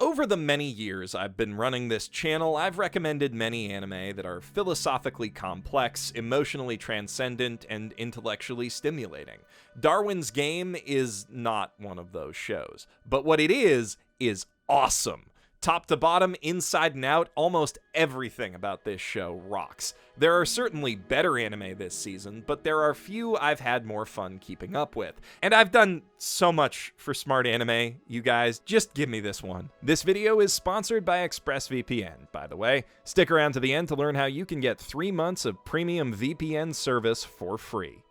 Over the many years I've been running this channel, I've recommended many anime that are philosophically complex, emotionally transcendent, and intellectually stimulating. Darwin's Game is not one of those shows, but what it is awesome. Top to bottom, inside and out, almost everything about this show rocks. There are certainly better anime this season, but there are few I've had more fun keeping up with. And I've done so much for smart anime, you guys, just give me this one. This video is sponsored by ExpressVPN, by the way. Stick around to the end to learn how you can get 3 months of premium VPN service for free.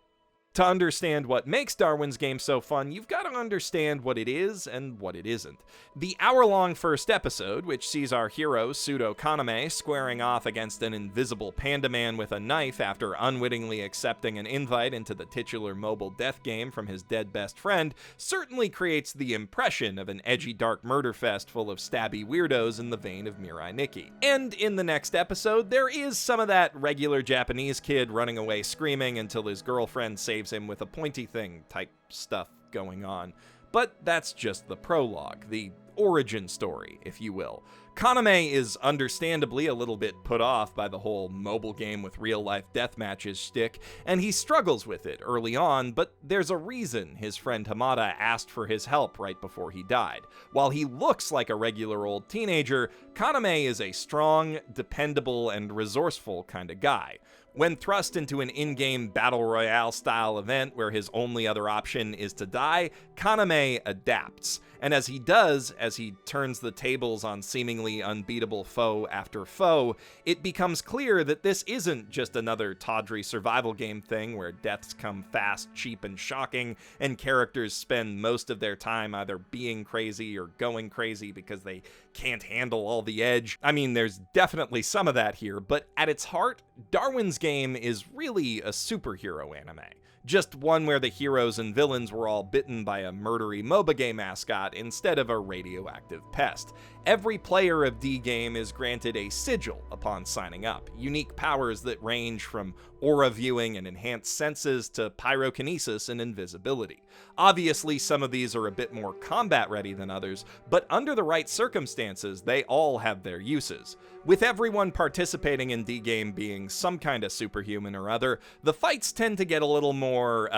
To understand what makes Darwin's Game so fun, you've got to understand what it is and what it isn't. The hour-long first episode, which sees our hero, Pseudo Kaname, squaring off against an invisible panda man with a knife after unwittingly accepting an invite into the titular mobile death game from his dead best friend, certainly creates the impression of an edgy dark murder fest full of stabby weirdos in the vein of Mirai Nikki. And in the next episode, there is some of that regular Japanese kid running away screaming until his girlfriend saves him with a pointy thing type stuff going on. But that's just the prologue, the origin story, if you will. Kaname is understandably a little bit put off by the whole mobile game with real-life deathmatches shtick, and he struggles with it early on, but there's a reason his friend Hamada asked for his help right before he died. While he looks like a regular old teenager, Kaname is a strong, dependable, and resourceful kind of guy. When thrust into an in-game battle royale style event where his only other option is to die, Kaname adapts. And as he does, as he turns the tables on seemingly unbeatable foe after foe, it becomes clear that this isn't just another tawdry survival game thing where deaths come fast, cheap, and shocking, and characters spend most of their time either being crazy or going crazy because they can't handle all the edge. I mean, there's definitely some of that here, but at its heart, Darwin's Game is really a superhero anime. Just one where the heroes and villains were all bitten by a murdery MOBA game mascot instead of a radioactive pest. Every player of D-Game is granted a sigil upon signing up, unique powers that range from aura viewing and enhanced senses to pyrokinesis and invisibility. Obviously, some of these are a bit more combat-ready than others, but under the right circumstances, they all have their uses. With everyone participating in D-Game being some kind of superhuman or other, the fights tend to get a little more,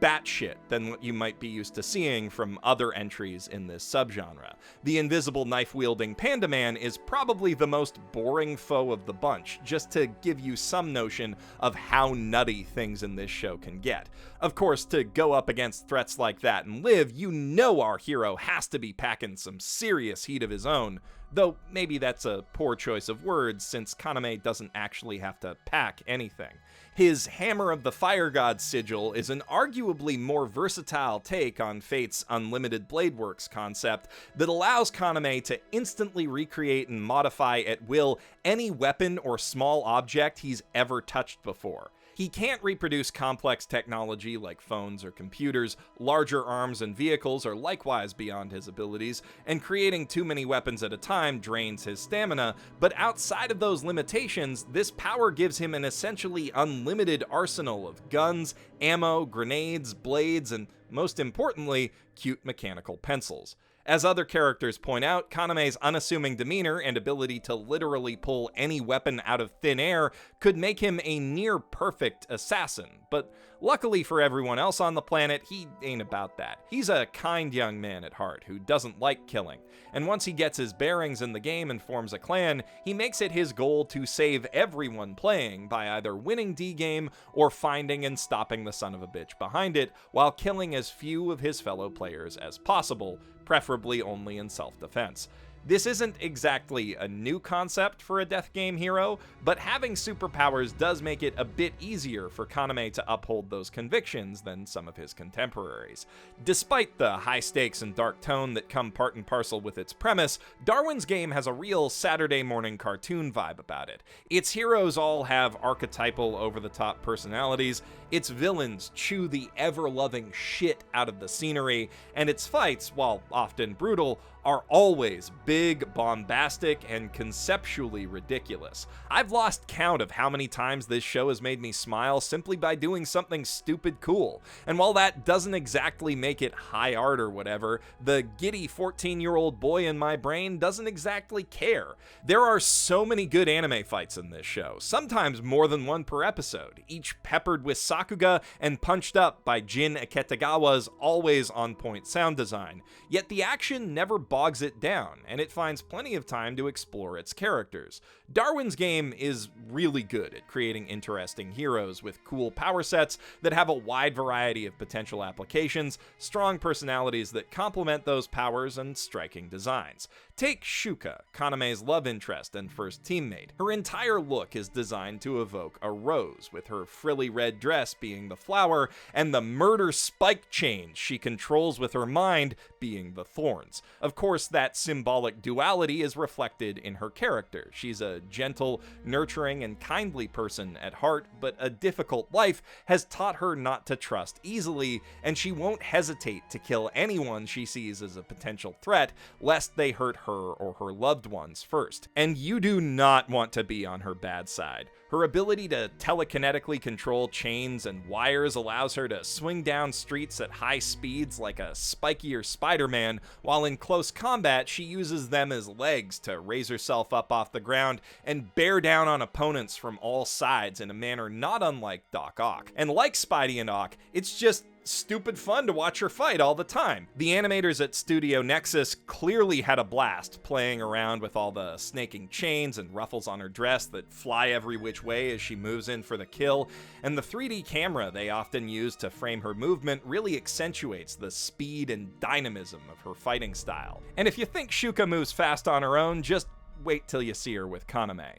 batshit than what you might be used to seeing from other entries in this subgenre. The invisible knife-wielding Panda Man is probably the most boring foe of the bunch, just to give you some notion of how nutty things in this show can get. Of course, to go up against threats like that and live, you know our hero has to be packing some serious heat of his own, though maybe that's a poor choice of words since Kaname doesn't actually have to pack anything. His Hammer of the Fire God sigil is an arguably more versatile take on Fate's Unlimited Blade Works concept that allows Kaname to instantly recreate and modify at will any weapon or small object he's ever touched before. He can't reproduce complex technology like phones or computers, larger arms and vehicles are likewise beyond his abilities, and creating too many weapons at a time drains his stamina, but outside of those limitations, this power gives him an essentially unlimited arsenal of guns, ammo, grenades, blades, and most importantly, cute mechanical pencils. As other characters point out, Kaname's unassuming demeanor and ability to literally pull any weapon out of thin air could make him a near-perfect assassin, but luckily for everyone else on the planet, he ain't about that. He's a kind young man at heart who doesn't like killing, and once he gets his bearings in the game and forms a clan, he makes it his goal to save everyone playing by either winning D-Game or finding and stopping the son of a bitch behind it, while killing as few of his fellow players as possible, preferably only in self-defense. This isn't exactly a new concept for a death game hero, but having superpowers does make it a bit easier for Kaname to uphold those convictions than some of his contemporaries. Despite the high stakes and dark tone that come part and parcel with its premise, Darwin's Game has a real Saturday morning cartoon vibe about it. Its heroes all have archetypal over-the-top personalities, its villains chew the ever-loving shit out of the scenery, and its fights, while often brutal, are always big, bombastic, and conceptually ridiculous. I've lost count of how many times this show has made me smile simply by doing something stupid cool. And while that doesn't exactly make it high art or whatever, the giddy 14-year-old boy in my brain doesn't exactly care. There are so many good anime fights in this show, sometimes more than one per episode, each peppered with sakuga and punched up by Jin Aketagawa's always on-point sound design. Yet the action never bogs it down, and it finds plenty of time to explore its characters. Darwin's game is really good at creating interesting heroes with cool power sets that have a wide variety of potential applications, strong personalities that complement those powers, and striking designs. Take Shuka, Kaname's love interest and first teammate. Her entire look is designed to evoke a rose, with her frilly red dress being the flower, and the murder spike chains she controls with her mind being the thorns. Of course, that symbolic duality is reflected in her character. She's a gentle, nurturing, and kindly person at heart, but a difficult life has taught her not to trust easily, and she won't hesitate to kill anyone she sees as a potential threat, lest they hurt her or her loved ones first. And you do not want to be on her bad side. Her ability to telekinetically control chains and wires allows her to swing down streets at high speeds like a spikier Spider-Man, while in close combat she uses them as legs to raise herself up off the ground and bear down on opponents from all sides in a manner not unlike Doc Ock. And like Spidey and Ock, it's just stupid fun to watch her fight all the time. The animators at Studio Nexus clearly had a blast playing around with all the snaking chains and ruffles on her dress that fly every which way as she moves in for the kill, and the 3D camera they often use to frame her movement really accentuates the speed and dynamism of her fighting style. And if you think Shuka moves fast on her own, just wait till you see her with Kaname.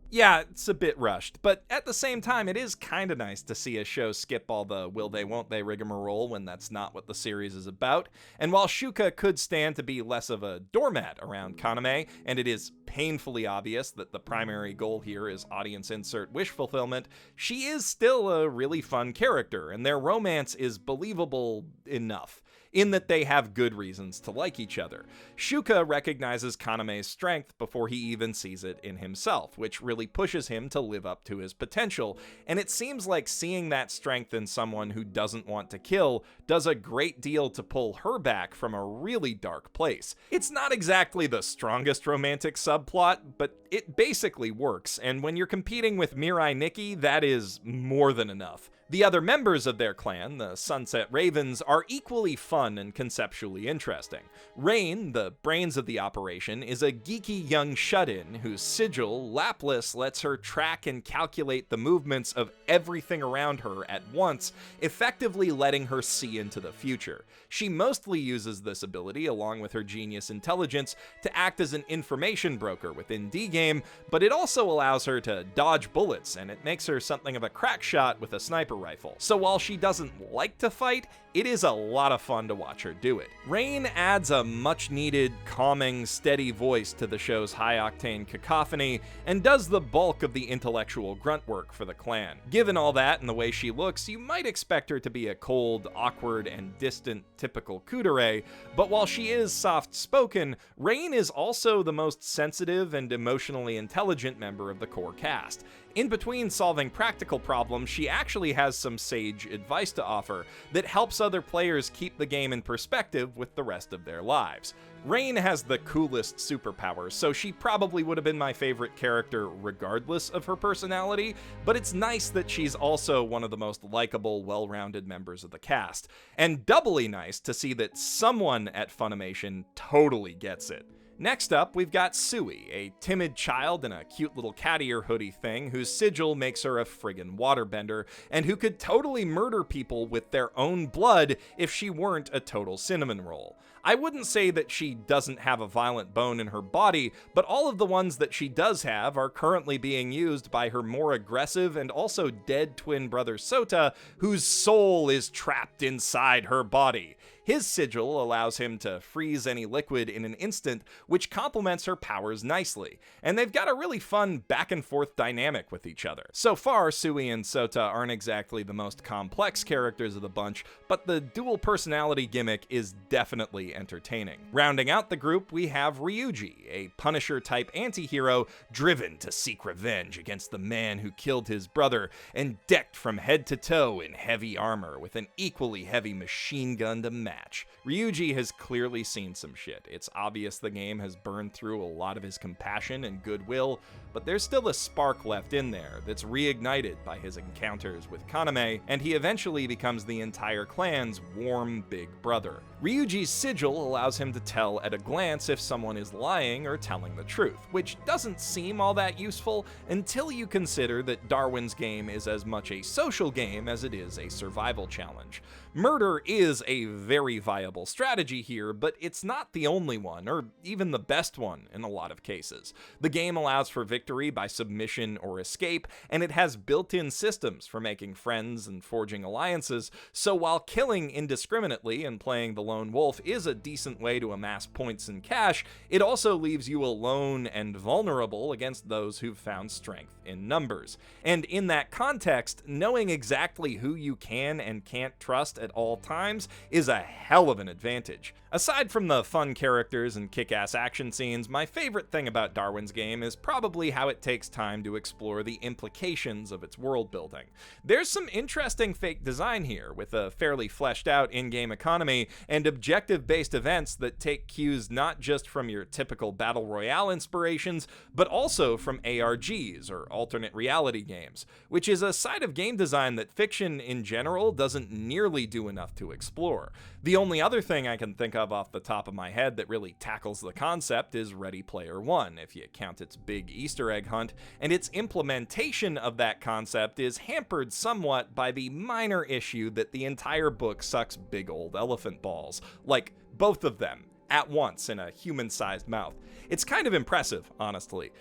Yeah, it's a bit rushed, but at the same time, it is kinda nice to see a show skip all the will they won't they rigmarole when that's not what the series is about. And while Shuka could stand to be less of a doormat around Kaname, and it is painfully obvious that the primary goal here is audience insert wish fulfillment, she is still a really fun character, and their romance is believable enough, in that they have good reasons to like each other. Shuka recognizes Kaname's strength before he even sees it in himself, which really pushes him to live up to his potential, and it seems like seeing that strength in someone who doesn't want to kill does a great deal to pull her back from a really dark place. It's not exactly the strongest romantic subplot, but it basically works, and when you're competing with Mirai Nikki, that is more than enough. The other members of their clan, the Sunset Ravens, are equally fun and conceptually interesting. Rain, the brains of the operation, is a geeky young shut-in whose sigil, Laplace, lets her track and calculate the movements of everything around her at once, effectively letting her see into the future. She mostly uses this ability, along with her genius intelligence, to act as an information broker within D-Game, but it also allows her to dodge bullets, and it makes her something of a crack shot with a sniper rifle. So while she doesn't like to fight, it is a lot of fun to watch her do it. Rain adds a much-needed, calming, steady voice to the show's high-octane cacophony, and does the bulk of the intellectual grunt work for the clan. Given all that and the way she looks, you might expect her to be a cold, awkward, and distant typical kudere, but while she is soft-spoken, Rain is also the most sensitive and emotionally intelligent member of the core cast. In between solving practical problems, she actually has some sage advice to offer that helps other players keep the game in perspective with the rest of their lives. Rain has the coolest superpowers, so she probably would have been my favorite character regardless of her personality, but it's nice that she's also one of the most likable, well-rounded members of the cast. And doubly nice to see that someone at Funimation totally gets it. Next up, we've got Sui, a timid child in a cute little cat ear hoodie thing whose sigil makes her a friggin' waterbender, and who could totally murder people with their own blood if she weren't a total cinnamon roll. I wouldn't say that she doesn't have a violent bone in her body, but all of the ones that she does have are currently being used by her more aggressive and also dead twin brother Sota, whose soul is trapped inside her body. His sigil allows him to freeze any liquid in an instant, which complements her powers nicely, and they've got a really fun back and forth dynamic with each other. So far, Sui and Sota aren't exactly the most complex characters of the bunch, but the dual personality gimmick is definitely entertaining. Rounding out the group, we have Ryuji, a Punisher-type anti-hero driven to seek revenge against the man who killed his brother, and decked from head to toe in heavy armor with an equally heavy machine gun to match. Ryuji has clearly seen some shit. It's obvious the game has burned through a lot of his compassion and goodwill, but there's still a spark left in there that's reignited by his encounters with Kaname, and he eventually becomes the entire clan's warm big brother. Ryuji's sigil allows him to tell at a glance if someone is lying or telling the truth, which doesn't seem all that useful until you consider that Darwin's game is as much a social game as it is a survival challenge. Murder is a very viable strategy here, but it's not the only one, or even the best one in a lot of cases. The game allows for victory by submission or escape, and it has built-in systems for making friends and forging alliances, so while killing indiscriminately and playing the lone wolf is a decent way to amass points and cash, it also leaves you alone and vulnerable against those who've found strength in numbers. And in that context, knowing exactly who you can and can't trust at all times is a hell of an advantage. Aside from the fun characters and kick-ass action scenes, my favorite thing about Darwin's game is probably how it takes time to explore the implications of its world building. There's some interesting fake design here, with a fairly fleshed out in-game economy and objective-based events that take cues not just from your typical battle royale inspirations, but also from ARGs, or alternate reality games, which is a side of game design that fiction in general doesn't nearly do enough to explore. The only other thing I can think of off the top of my head that really tackles the concept is Ready Player One, if you count its big Easter egg hunt, and its implementation of that concept is hampered somewhat by the minor issue that the entire book sucks big old elephant balls, like both of them, at once in a human-sized mouth. It's kind of impressive, honestly.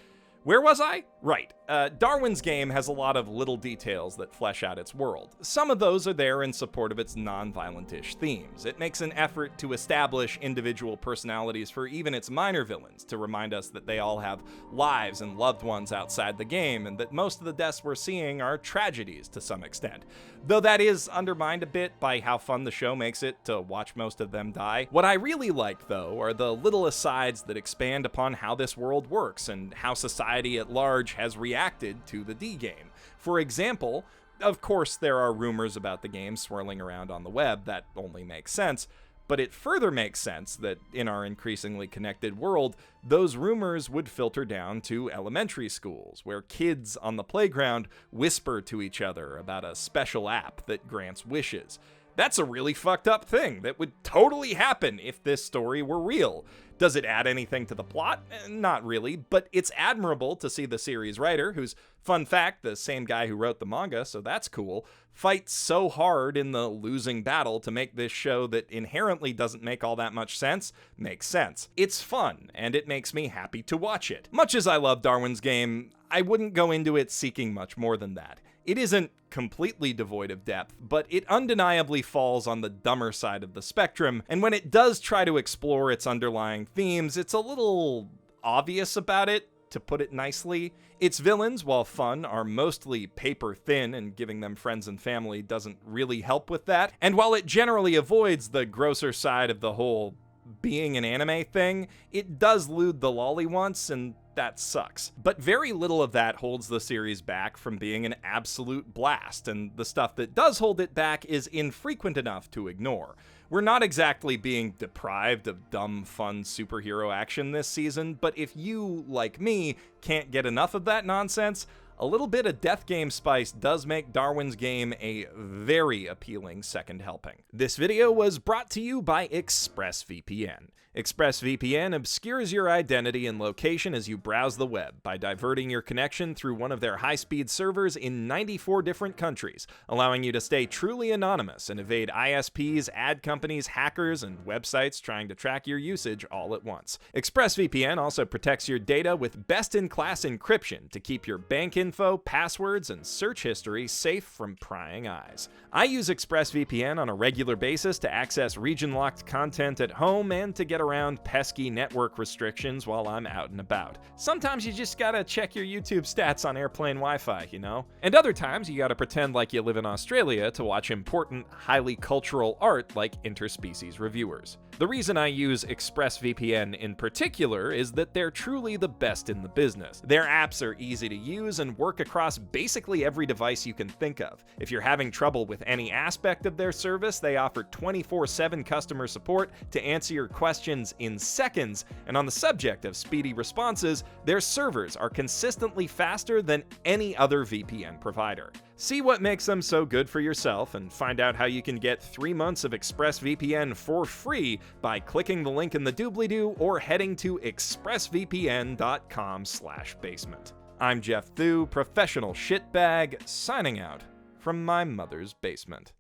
Where was I? Right. Darwin's game has a lot of little details that flesh out its world. Some of those are there in support of its non-violent-ish themes. It makes an effort to establish individual personalities for even its minor villains, to remind us that they all have lives and loved ones outside the game, and that most of the deaths we're seeing are tragedies to some extent. Though that is undermined a bit by how fun the show makes it to watch most of them die. What I really like, though, are the little asides that expand upon how this world works, and how society at large has reacted to the D game. For example, of course there are rumors about the game swirling around on the web. That only makes sense. But it further makes sense that in our increasingly connected world, those rumors would filter down to elementary schools, where kids on the playground whisper to each other about a special app that grants wishes. That's a really fucked up thing that would totally happen if this story were real. Does it add anything to the plot? Not really, but it's admirable to see the series writer, who's, fun fact, the same guy who wrote the manga, so that's cool, fight so hard in the losing battle to make this show that inherently doesn't make all that much sense, make sense. It's fun, and it makes me happy to watch it. Much as I love Darwin's game, I wouldn't go into it seeking much more than that. It isn't completely devoid of depth, but it undeniably falls on the dumber side of the spectrum, and when it does try to explore its underlying themes, it's a little obvious about it, to put it nicely. Its villains, while fun, are mostly paper thin, and giving them friends and family doesn't really help with that. And while it generally avoids the grosser side of the whole being an anime thing, it does lewd the lolly once, and that sucks. But very little of that holds the series back from being an absolute blast, and the stuff that does hold it back is infrequent enough to ignore. We're not exactly being deprived of dumb, fun superhero action this season, but if you, like me, can't get enough of that nonsense, a little bit of death game spice does make Darwin's game a very appealing second helping. This video was brought to you by ExpressVPN. ExpressVPN obscures your identity and location as you browse the web by diverting your connection through one of their high-speed servers in 94 different countries, allowing you to stay truly anonymous and evade ISPs, ad companies, hackers, and websites trying to track your usage all at once. ExpressVPN also protects your data with best-in-class encryption to keep your bank info, passwords, and search history safe from prying eyes. I use ExpressVPN on a regular basis to access region-locked content at home and to get around pesky network restrictions while I'm out and about. Sometimes you just gotta check your YouTube stats on airplane Wi-Fi, you know? And other times you gotta pretend like you live in Australia to watch important, highly cultural art like interspecies reviewers. The reason I use ExpressVPN in particular is that they're truly the best in the business. Their apps are easy to use and work across basically every device you can think of. If you're having trouble with any aspect of their service, they offer 24/7 customer support to answer your questions in seconds, and on the subject of speedy responses, their servers are consistently faster than any other VPN provider. See what makes them so good for yourself and find out how you can get 3 months of ExpressVPN for free by clicking the link in the doobly-doo or heading to expressvpn.com/basement. I'm Geoff Thew, professional shitbag, signing out from my mother's basement.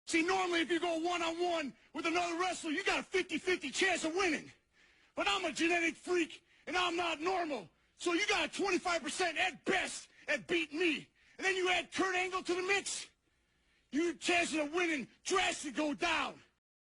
See, normally if you go one-on-one with another wrestler, you got a 50-50 chance of winning. But I'm a genetic freak, and I'm not normal. So you got a 25% at best at beating me. And then you add Kurt Angle to the mix, your chances of winning drastically go down.